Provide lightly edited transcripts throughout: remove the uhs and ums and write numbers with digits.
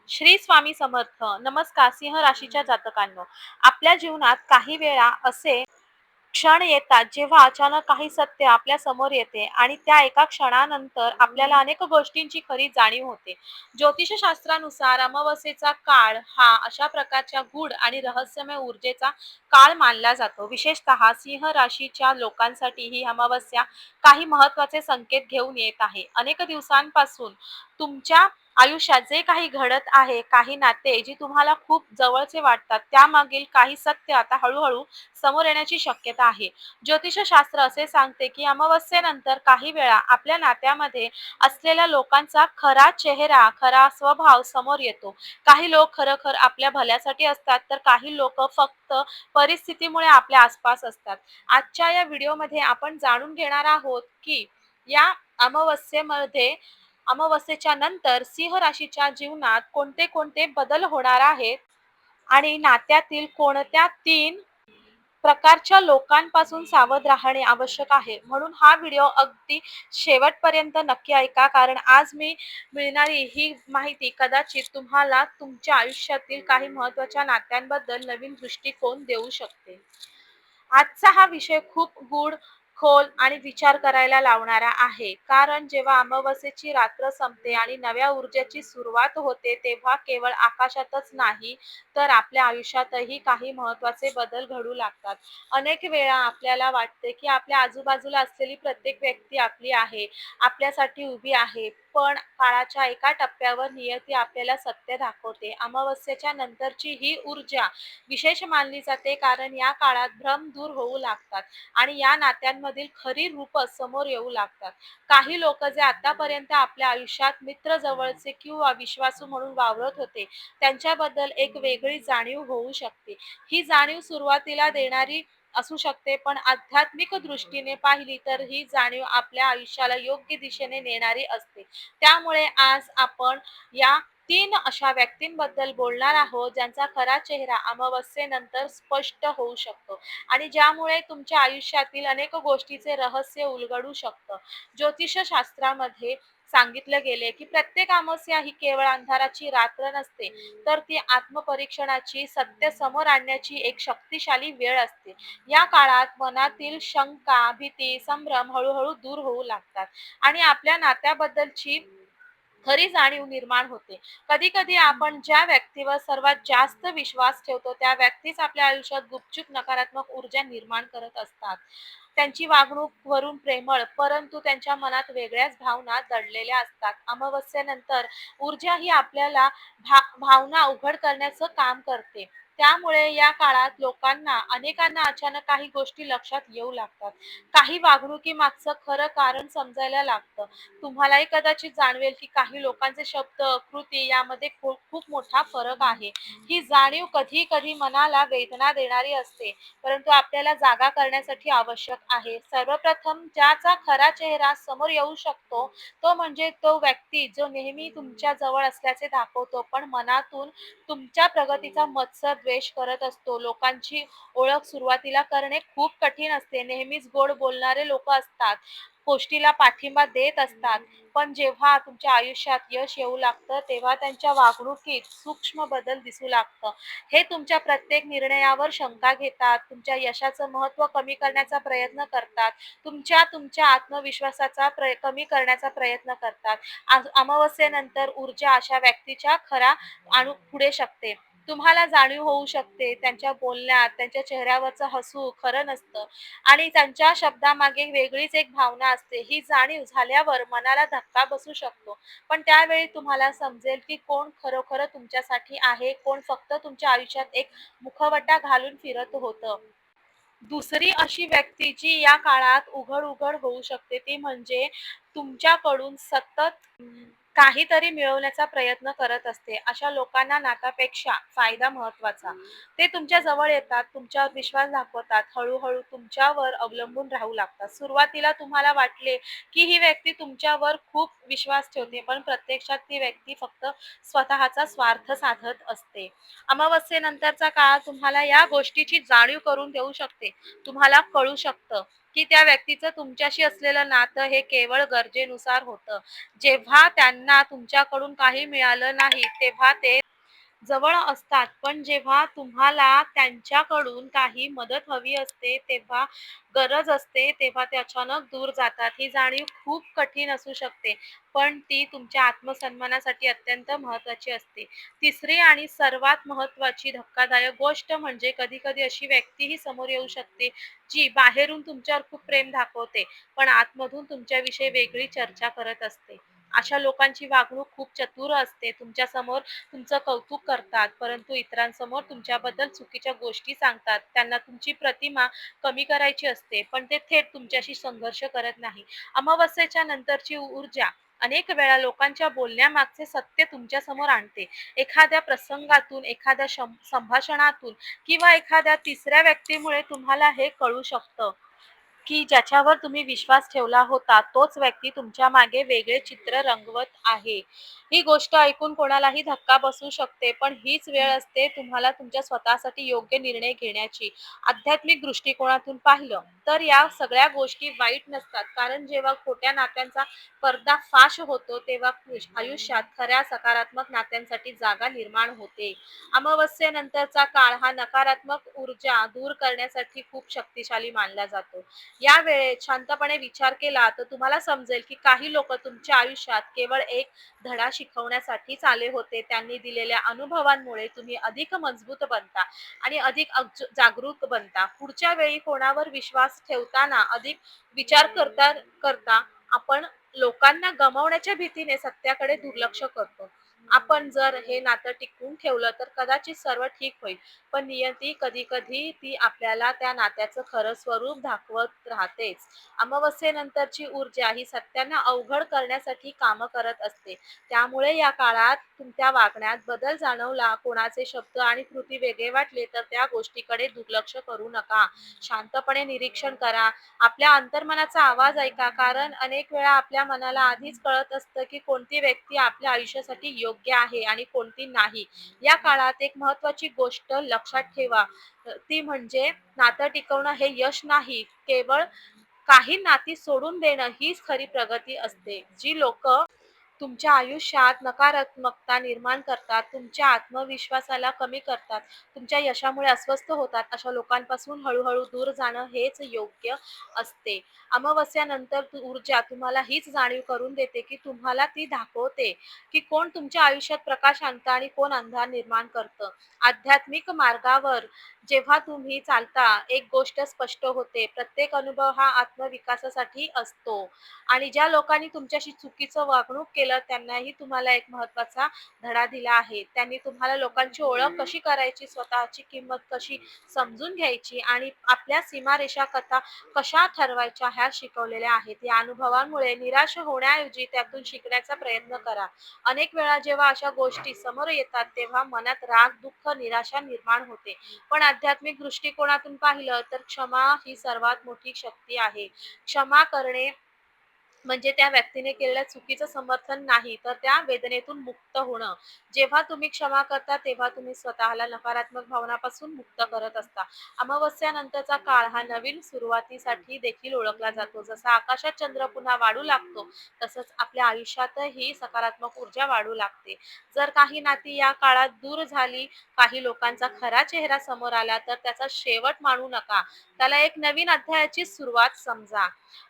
श्री स्वामी समर्थ. नमस्कार सिंह राशीच्या जातकांनो. आपल्या जीवनात काही वेळा असे क्षण येतात जेव्हा अचानक काही सत्य आपल्या समोर येते आणि त्या एका क्षणानंतर आपल्याला अनेक गोष्टींची खरी जाणीव होते. ज्योतिषशास्त्रानुसार अमावस्येचा काळ हा अशा प्रकारच्या गूढ आणि रहस्यमय ऊर्जेचा काळ मानला जातो. विशेषतः सिंह राशीच्या लोकांसाठी ही अमावस्या काही महत्त्वाचे संकेत घेऊन येत आहे. अनेक दिवसांपासून तुमच्या आयुष्यात जे काही घडत आहे, काही नाते जी तुम्हाला खूप जवळचे वाटतात, त्यामागील काही सत्य आता हळूहळू समोर येण्याची शक्यता आहे. ज्योतिषशास्त्र असे सांगते की अमावस्येनंतर काही वेळा आपल्या नात्यामध्ये असलेल्या लोकांचा खरा चेहरा, खरा स्वभाव समोर येतो. काही लोक खरोखर आपल्या भल्यासाठी असतात, तर काही लोक फक्त परिस्थितीमुळे आपल्या आसपास असतात. आजच्या या व्हिडिओमध्ये आपण जाणून घेणार आहोत की या अमावस्येमध्ये अमावस्येच्या नंतर सिंह राशीच्या जीवनात कोणते कोणते बदल होणार आहेत आणि नात्यातील कोणत्या 3 प्रकारच्या लोकांपासून सावध राहणे आवश्यक आहे. म्हणून हा व्हिडिओ अगदी शेवटपर्यंत नक्की ऐका, कारण आज मी मिळणारी ही माहिती कदाचित तुम्हाला तुमच्या आयुष्यातील काही महत्त्वाच्या नात्यांबद्दल नवीन दृष्टिकोन देऊ शकते. आजचा हा विषय खूप गूढ, खोल आणि विचार करायला लावणारा आहे. कारण जेव्हा अमावस्येची रात्र संपते आणि नव्या ऊर्जेची सुरुवात होते, तेव्हा केवळ आकाशातच नाही, तर आपल्या आयुष्यातही काही महत्त्वाचे बदल घडू लागतात. अनेक वेळा आपल्याला वाटते, की आपल्या आजूबाजूला असलेली प्रत्येक व्यक्ती आपली आहे, आपल्यासाठी उभी आहे. पण काळाच्या एका टप्प्यावर नियती आपल्याला सत्य दाखवते. अमावस्येच्या नंतरची ही ऊर्जा विशेष मानली जाते, कारण या काळात भ्रम दूर होऊ लागतात आणि या नात्यांमधील खरी रूप समोर येऊ लागतात. काही लोक जे आतापर्यंत आपल्या आयुष्यात मित्र, जवळचे किंवा विश्वासू म्हणून वावरत होते, त्यांच्याबद्दल एक वेगळी जाणीव होऊ शकते. ही जाणीव सुरुवातीला देणारी असू शकते, पण आध्यात्मिक दृष्टीने पाहिली तर ही जाणीव आपल्या आयुष्याला योग्य दिशेने नेणारी असते. त्यामुळे आज आपण या 3 अशा व्यक्तींबद्दल बोलणार आहोत, ज्यांचा खरा चेहरा अमावस्येनंतर स्पष्ट होऊ शकतो आणि ज्यामुळे तुमच्या आयुष्यातील अनेक गोष्टीचे रहस्य उलगडू शकतं. ज्योतिषशास्त्रामध्ये सांगितलं गेले की प्रत्येक अमावस्या ही केवळ अंधाराची रात्र नसते, तर ती आत्मपरीक्षणाची, सत्य समोर आणण्याची एक शक्तिशाली वेळ असते. या काळात मनातील शंका, भीती, संभ्रम हळूहळू दूर होऊ लागतात आणि आपल्या नात्याबद्दलची खरी जाणीव निर्माण होते. कधी कधी आपण ज्या व्यक्तीवर सर्वात जास्त विश्वास ठेवतो, त्या व्यक्तीच आपल्या आयुष्यात गुपचूप नकारात्मक ऊर्जा निर्माण करत असतात. त्यांची वागणूक वरून प्रेमळ, परंतु त्यांच्या मनात वेगळ्याच भावना दडलेल्या असतात. अमावस्येनंतर ऊर्जा ही आपल्याला भावना उघड करण्याचं काम करते. त्यामुळे या काळात अनेकांना अचानक काही गोष्टी लक्षात येऊ लागतात. काही वागणुकीमागचं खरं कारण समजायला लागतं. तुम्हालाही कदाचित जाणवेल की काही लोकांचे शब्द, कृती यामध्ये खूप मोठा फरक आहे. ही जाणीव कधी कधी मनाला वेदना देणारी असते, परंतु आपल्याला जागा करण्यासाठी आवश्यक आहे. सर्वप्रथम ज्याचा खरा चेहरा समोर येऊ शकतो, तो म्हणजे तो व्यक्ती जो नेहमी तुमच्या जवळ असल्याचे दाखवतो, पण मनातून तुमच्या प्रगतीचा मत्सर द्वेष करत असतो. लोकांची ओळख सुरुवातीला करणे खूप कठीण असते. नेहमीच गोड बोलणारे लोक असतात, गोष्टीला पाठिंबा देत असतात, पण जेव्हा तुमच्या आयुष्यात यश येऊ लागतं, तेव्हा त्यांच्या वागणुकीत सूक्ष्म बदल दिसू लागतं. हे तुमच्या प्रत्येक निर्णयावर शंका घेतात, तुमच्या यशाचं महत्त्व कमी करण्याचा प्रयत्न करतात, तुमच्या आत्मविश्वासाचा कमी करण्याचा प्रयत्न करतात. अमावस्येनंतर ऊर्जा अशा व्यक्तीच्या खरा आणू पुढे शकते. तुम्हाला जाणीव होऊ शकते, त्यांच्या बोलण्यात, त्यांच्या चेहऱ्यावरचं हसू खरं नसतं आणि त्यांच्या शब्दामागे वेगळीच एक भावना असते. ही जाणीव झाल्यावर मनाला धक्का बसू शकतो, पण त्यावेळी तुम्हाला समजेल की कोण खरोखर तुमच्यासाठी आहे, कोण फक्त तुमच्या आयुष्यात एक मुखवटा घालून फिरत होतं. दुसरी अशी व्यक्ती जी या काळात उघड उघड होऊ शकते, ती म्हणजे तुमच्याकडून सतत काहीतरी मिळवण्याचा प्रयत्न करत असते. अशा लोकांना नात्यापेक्षा फायदा महत्वाचा. ते तुमच्या जवळ येतात, तुमच्यावर विश्वास दाखवतात, हळूहळू तुमच्यावर अवलंबून राहू लागतात. सुरुवातीला तुम्हाला वाटले की ही व्यक्ती तुमच्यावर खूप विश्वास ठेवते, पण प्रत्यक्षात ती व्यक्ती फक्त स्वतःचा स्वार्थ साधत असते. अमावस्येनंतरचा काळ तुम्हाला या गोष्टीची जाणीव करून देऊ शकते. तुम्हाला कळू शकतं की त्या व्यक्तीचं तुमच्याशी असलेलं नातं हे केवळ गरजेनुसार होतं. जेव्हा त्यांना तुमच्याकडून काही मिळालं नाही, तेव्हा ते जवळ असतात, पण जेव्हा तुम्हाला त्यांच्याकडून काही मदत हवी असते, तेव्हा गरज असते, तेव्हा ते अचानक दूर जातात. ही जाणीव खूप कठीण असू शकते, पण ती तुमच्या आत्मसन्मानासाठी अत्यंत महत्त्वाची असते. तिसरी आणि सर्वात महत्त्वाची धक्कादायक गोष्ट म्हणजे कधी-कधी अशी व्यक्तीही समोर येऊ शकते, जी बाहेरून तुमच्यावर खूप प्रेम दाखवते, पण आतमधून तुमच्याविषयी वेगळी चर्चा करत असते. अशा लोकांची वागणूक खूप चतुर असते. तुमच्यासमोर तुमचं कौतुक करतात, परंतु इतरांसमोर तुमच्याबद्दल चुकीच्या गोष्टी सांगतात. त्यांना तुमची प्रतिमा कमी करायची असते, पण ते थेट तुमच्याशी संघर्ष करत नाही. अमावस्येच्या नंतरची ऊर्जा अनेक वेळा लोकांच्या बोलण्यामागचे सत्य तुमच्यासमोर आणते. एखाद्या प्रसंगातून, एखाद्या संभाषणातून किंवा एखाद्या तिसऱ्या व्यक्तीमुळे तुम्हाला हे कळू शकतं, की ज्याच्यावर तुम्ही विश्वास ठेवला होता, तोच व्यक्ती तुमच्या मागे वेगळे चित्र रंगवत आहे. ही गोष्ट ऐकून कोणालाही धक्का बसू शकते, पण हीच वेळ असते तुम्हाला तुमच्या स्वतःसाठी योग्य निर्णय घेण्याची. आध्यात्मिक दृष्टिकोनातून पाहिलं तर या सगळ्या गोष्टी वाईट नसतात, कारण जेव्हा खोट्या नात्यांचा पर्दाफाश होतो, तेव्हा आयुष्यात खऱ्या सकारात्मक नात्यांसाठी जागा निर्माण होते. अमावस्येनंतरचा काळ हा नकारात्मक ऊर्जा दूर करण्यासाठी खूप शक्तिशाली मानला जातो. या वेळेत शांतपणे विचार केला तर तुम्हाला समजेल की काही लोक तुमच्या आयुष्यात केवळ एक धडा शिकवण्यासाठीच आले होते. त्यांनी दिलेल्या अनुभवांमुळे तुम्ही अधिक मजबूत बनता आणि अधिक जागरूक बनता. पुढच्या वेळी कोणावर विश्वास ठेवताना अधिक विचार करता आपण लोकांना गमावण्याच्या भीतीने सत्याकडे दुर्लक्ष करतो. आपण जर हे नातं टिकवून ठेवलं तर कदाचित सर्व ठीक होईल, पण नियती कधी-कधी ती आपल्याला त्या नात्याचं खरं स्वरूप दाखवत राहतेच. अमावस्येनंतरची ऊर्जा ही सत्यांना अवघड करण्यासाठी कामं करत असते. त्यामुळे या काळात तुमच्या वागण्यात बदल जाणवला, कोणाचे शब्द आणि कृती वेगळे वाटले तर त्या गोष्टीकडे दुर्लक्ष करू नका. शांतपणे निरीक्षण करा. आपल्या अंतर्मनाचा आवाज ऐका, कारण अनेक वेळा आपल्या मनाला आधीच कळत असतं की कोणती व्यक्ती आपल्या आयुष्यासाठी योग्य आहे आणि कोणती नाही. या काळात एक महत्त्वाची गोष्ट लक्षात ठेवा, ती म्हणजे नातं टिकवणं हे यश नाही, केवळ काही नाती सोडून देणं हीच खरी प्रगती असते. जी लोकं तुमच्या आयुष्यात नकारात्मकता निर्माण करतात, तुमच्या आत्मविश्वासाला कमी करतात, तुमच्या यशामुळे अस्वस्थ होतात, अशा लोकांपासून हळूहळू दूर जाणं हेच योग्य असते. अमावस्यानंतर ऊर्जा तुम्हाला हीच जाणीव करून देते, की तुम्हाला ती दाखवते, की कोण तुमच्या आयुष्यात प्रकाश आणतं आणि कोण अंधार निर्माण करतं. आध्यात्मिक मार्गावर जेव्हा तुम्ही चालता, एक गोष्ट स्पष्ट होते, प्रत्येक अनुभव हा आत्मविकासासाठी असतो. आणि ज्या लोकांनी तुमच्याशी चुकीचं वागणूक केलं, त्यांनाही तुम्हाला एक महत्त्वाचा धडा दिला आहे. त्यांनी तुम्हाला लोकांची ओळख कशी करायची, स्वतःची किंमत कशी समजून घ्यायची आणि आपल्या सीमारेषा कशा ठरवायच्या ह्या शिकवलेल्या आहेत. या अनुभवांमुळे निराश होण्याऐवजी त्यातून शिकण्याचा प्रयत्न करा. अनेक वेळा जेव्हा अशा गोष्टी समोर येतात, तेव्हा मनात राग, दुःख, निराशा निर्माण होते. पण आध्यात्मिक दृष्टिकोनातून पाहिलं तर क्षमा ही सर्वात मोठी शक्ती आहे. क्षमा करणे म्हणजे त्या व्यक्तीने केलेल्या चुकीचं समर्थन नाही, तर त्या वेदनेतून मुक्त होणं. जेव्हा तुम्ही क्षमा करता, तेव्हा तुम्ही स्वतःला नकारात्मक भावनापासून मुक्त करत असता. अमावस्यानंतरचा काळ हा नवीन सुरुवातीसाठी देखील ओळखला जातो. जसा आकाशात चंद्र पुन्हा वाढू लागतो, तसंच आपल्या आयुष्यातही सकारात्मक ऊर्जा वाढू लागते. जर काही नाती या काळात दूर झाली, काही लोकांचा खरा चेहरा समोर आला, तर त्याचा शेवट मानू नका. त्याला एक नवीन अध्यायाची सुरुवात समजा.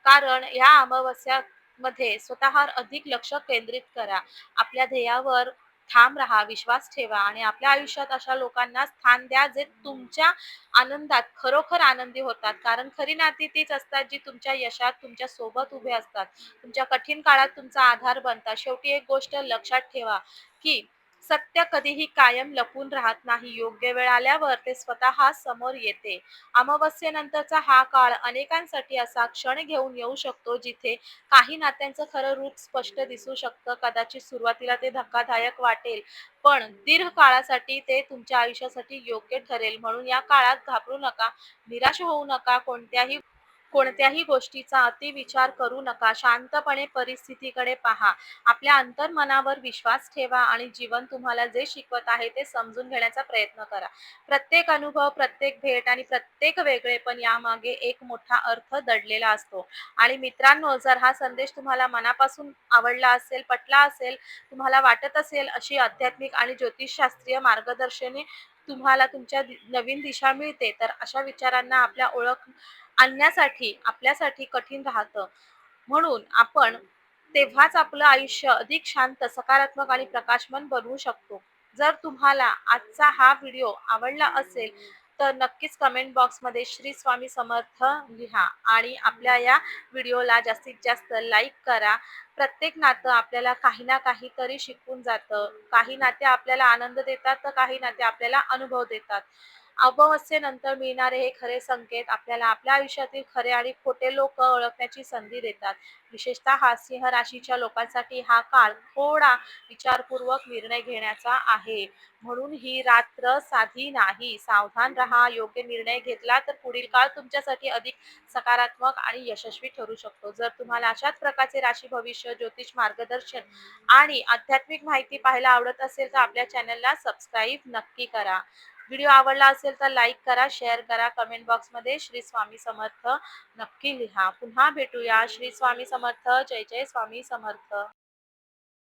कारण या अमावस्यामध्ये स्वतःवर अधिक लक्ष केंद्रित करा. आपल्या ध्येयावर ठाम राहा, विश्वास ठेवा आणि आपल्या आयुष्यात अशा लोकांना स्थान द्या, जे तुमच्या आनंदात खरोखर आनंदी होतात. कारण खरी नाती तीच असतात, जी तुमच्या यशात तुमच्या सोबत उभे असतात. तुमच्या कठीण काळात तुमचा आधार बनतात. शेवटी एक गोष्ट लक्षात ठेवा, की सत्य कधीही कायम लपून राहत नाही. योग्य वेळ आल्यावर ते स्वतः समोर येते. अमावस्येनंतरचा हा काळ अनेकांसाठी असा क्षण घेऊन येऊ शकतो, जिथे काही नात्यांचं खरं रूप स्पष्ट दिसू शकतं. कदाचित सुरुवातीला ते धक्कादायक वाटेल, पण दीर्घ काळासाठी ते तुमच्या आयुष्यासाठी योग्य ठरेल. म्हणून या काळात घाबरू नका, निराश होऊ नका. कोणत्याही कोणत्याही गोष्टीचा अतिविचार करू नका. शांतपणे परिस्थितीकडे पहा. आपल्या अंतर्मनावर विश्वास ठेवा आणि जीवन तुम्हाला जे शिकवत आहे ते समजून घेण्याचा प्रयत्न करा. प्रत्येक अनुभव, प्रत्येक भेट आणि प्रत्येक वेगळेपण यामागे एक मोठा अर्थ दडलेला असतो. आणि मित्रांनो, जर हा संदेश तुम्हाला मनापासून आवडला असेल, पटला असेल, तुम्हाला वाटत असेल अशी आध्यात्मिक आणि ज्योतिषशास्त्रीय मार्गदर्शने तुम्हाला तुमच्या नवीन दिशा मिळते, तर अशा विचारांना आपल्या ओळख आणण्यासाठी आपल्यासाठी कठीण राहतं. म्हणून आपण तेव्हाच आपलं आयुष्य अधिक शांत, सकारात्मक आणि प्रकाशमान बनवू शकतो. जर तुम्हाला आजचा हा व्हिडिओ आवडला असेल, तर नक्कीच कमेंट बॉक्समध्ये श्री स्वामी समर्थ लिहा आणि आपल्या या व्हिडिओला जास्तीत जास्त लाईक करा. प्रत्येक नातं आपल्याला काही ना काहीतरी शिकवून जातं. काही नाते आपल्याला आनंद देतात, तर काही नाते आपल्याला अनुभव देतात. अमावस्येनंतर मिळणारे हे खरे संकेत आपल्याला आपल्या आयुष्यातील खरे आणि खोटे लोक ओळखण्याची संधी देतात. विशेषतः सिंह राशीच्या लोकांसाठी हा काळ थोडा विचारपूर्वक निर्णय घेण्याचा आहे. म्हणून ही रात्र साधी नाही. सावधान राहा. योग्य निर्णय घेतला तर पुढील काळ तुमच्यासाठी अधिक सकारात्मक आणि यशस्वी ठरू शकतो. जर तुम्हाला अशाच प्रकारचे राशी भविष्य, ज्योतिष मार्गदर्शन आणि आध्यात्मिक माहिती पाहायला आवडत असेल, तर आपल्या चॅनलला सबस्क्राईब नक्की करा. व्हिडिओ आवडला असेल तर लाईक करा, शेअर करा, कमेंट बॉक्समध्ये श्री स्वामी समर्थ नक्की लिहा. पुन्हा भेटूया. श्री स्वामी समर्थ. जय जय स्वामी समर्थ.